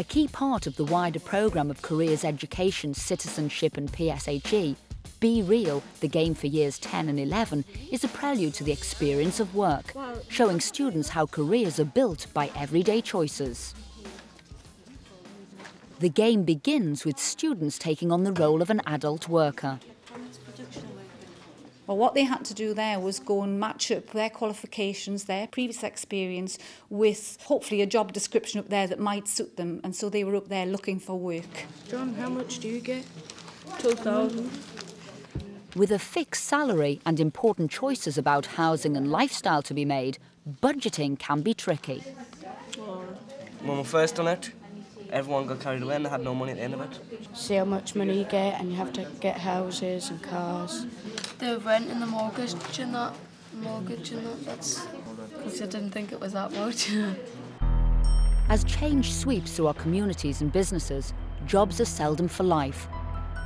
A key part of the wider programme of Careers Education, Citizenship and PSHE, Be Real, the game for years 10 and 11, is a prelude to the experience of work, showing students how careers are built by everyday choices. The game begins with students taking on the role of an adult worker. Well, what they had to do there was go and match up their qualifications, their previous experience, with hopefully a job description up there that might suit them. And so they were up there looking for work. John, how much do you get? 2,000. With a fixed salary and important choices about housing and lifestyle to be made, budgeting can be tricky. When we first done it, everyone got carried away and they had no money at the end of it. See how much money you get, and you have to get houses and cars. The rent and the mortgage and that, that's because I didn't think it was that much. As change sweeps through our communities and businesses, jobs are seldom for life.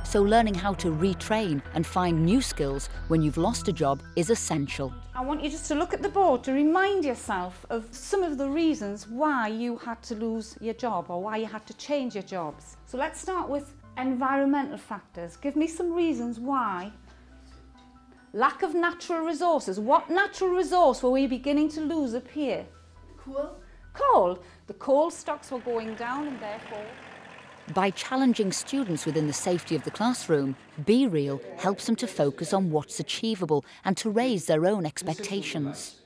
So learning how to retrain and find new skills when you've lost a job is essential. I want you just to look at the board to remind yourself of some of the reasons why you had to lose your job or why you had to change your jobs. So let's start with environmental factors. Give me some reasons why. Lack of natural resources. What natural resource were we beginning to lose up here? Cool. Coal. The coal stocks were going down and therefore... By challenging students within the safety of the classroom, Be Real helps them to focus on what's achievable and to raise their own expectations.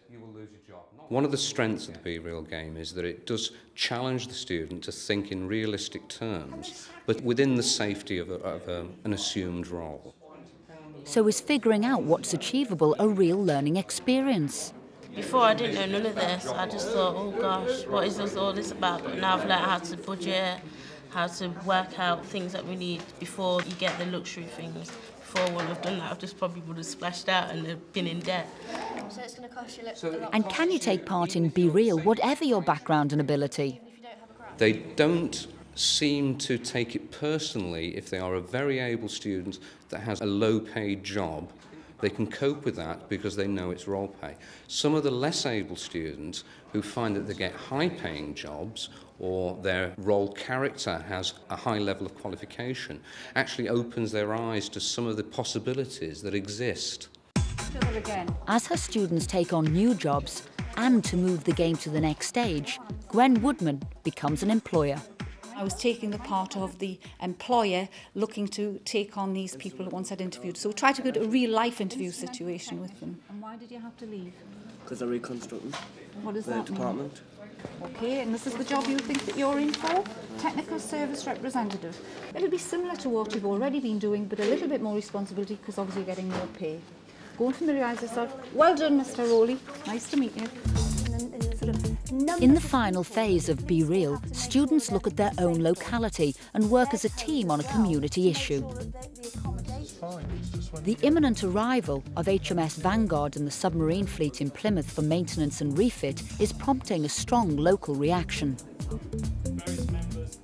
One of the strengths of the Be Real game is that it does challenge the student to think in realistic terms, but within the safety of an assumed role. So is figuring out what's achievable a real learning experience? Before I didn't know none of this. I just thought, oh gosh, what is all this about? But now I've learned how to budget, how to work out things that we need before you get the luxury things. Before I wouldn't have done that, I just probably would have splashed out and have been in debt. So it's going to cost you a lot. And can you take part in Be Real, whatever your background and ability? They don't seem to take it personally if they are a very able student that has a low-paid job. They can cope with that because they know it's role pay. Some of the less able students who find that they get high-paying jobs or their role character has a high level of qualification actually opens their eyes to some of the possibilities that exist. As her students take on new jobs and to move the game to the next stage, Gwen Woodman becomes an employer. I was taking the part of the employer looking to take on these people once I'd interviewed. So try to go to a real-life interview situation with them. And why did you have to leave? Because they're reconstructing What does the that department. mean? Okay, and this is the job you think that you're in for? Technical service representative. It'll be similar to what you've already been doing, but a little bit more responsibility because obviously you're getting more pay. Go and familiarise yourself. Well done, Mr. Rowley. Nice to meet you. In the final phase of Be Real, students look at their own locality and work as a team on a community issue. The imminent arrival of HMS Vanguard and the submarine fleet in Plymouth for maintenance and refit is prompting a strong local reaction.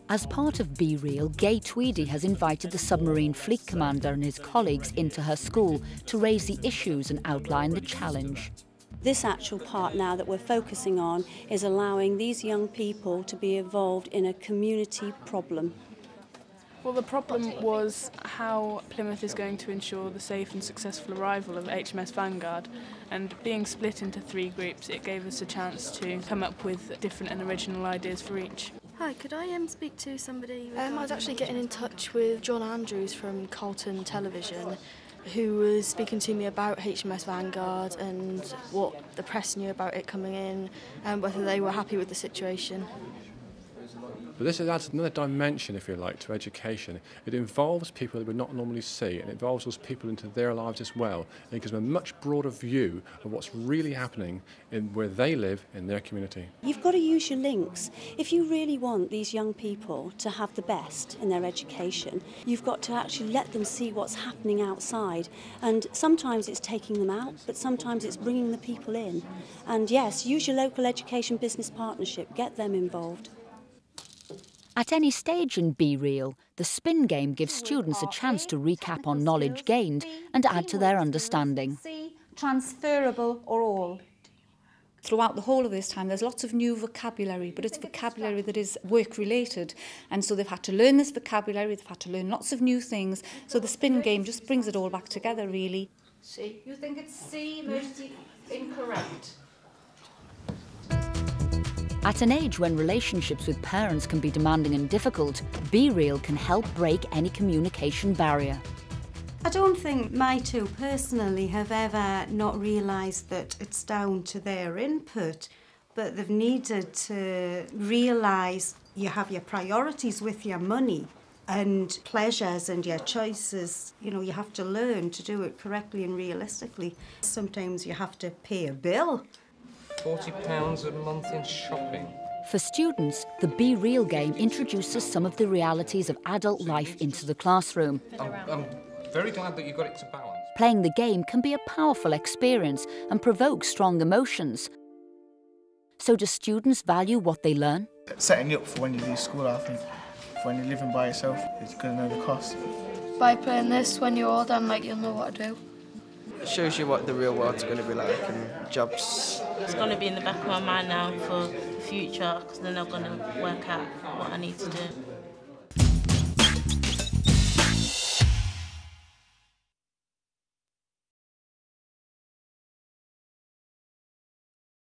As part of Be Real, Gay Tweedy has invited the submarine fleet commander and his colleagues into her school to raise the issues and outline the challenge. This actual part now that we're focusing on is allowing these young people to be involved in a community problem. Well, the problem was how Plymouth is going to ensure the safe and successful arrival of HMS Vanguard, and being split into 3 groups, it gave us a chance to come up with different and original ideas for each. Hi, could I speak to somebody? I was actually getting in touch with John Andrews from Carlton Television, who was speaking to me about HMS Vanguard and what the press knew about it coming in and whether they were happy with the situation. But this adds another dimension, if you like, to education. It involves people that we would not normally see, and it involves those people into their lives as well. And it gives them a much broader view of what's really happening in where they live in their community. You've got to use your links. If you really want these young people to have the best in their education, you've got to actually let them see what's happening outside. And sometimes it's taking them out, but sometimes it's bringing the people in. And yes, use your local education business partnership, get them involved. At any stage in Be Real, the spin game gives students a chance to recap on knowledge gained and add to their understanding. Transferable or all? throughout the whole of this time, there's lots of new vocabulary, but it's vocabulary that is work-related. And so they've had to learn this vocabulary, they've had to learn lots of new things. So the spin game just brings it all back together, really. C. You think it's C, emergency, incorrect. At an age when relationships with parents can be demanding and difficult, Be Real can help break any communication barrier. I don't think my two personally have ever not realised that it's down to their input, but they've needed to realise you have your priorities with your money and pleasures and your choices. You know, you have to learn to do it correctly and realistically. Sometimes you have to pay a bill. £40 a month in shopping. For students, the Be Real game introduces some of the realities of adult life into the classroom. I'm very glad that you got it to balance. Playing the game can be a powerful experience and provoke strong emotions. So do students value what they learn? Setting you up for when you leave school, I think. For when you're living by yourself, it's going to know the cost. By playing this, when you're older, you'll know what to do. It shows you what the real world's going to be like and jobs. It's going to be in the back of my mind now for the future, because then I'm going to work out what I need to do.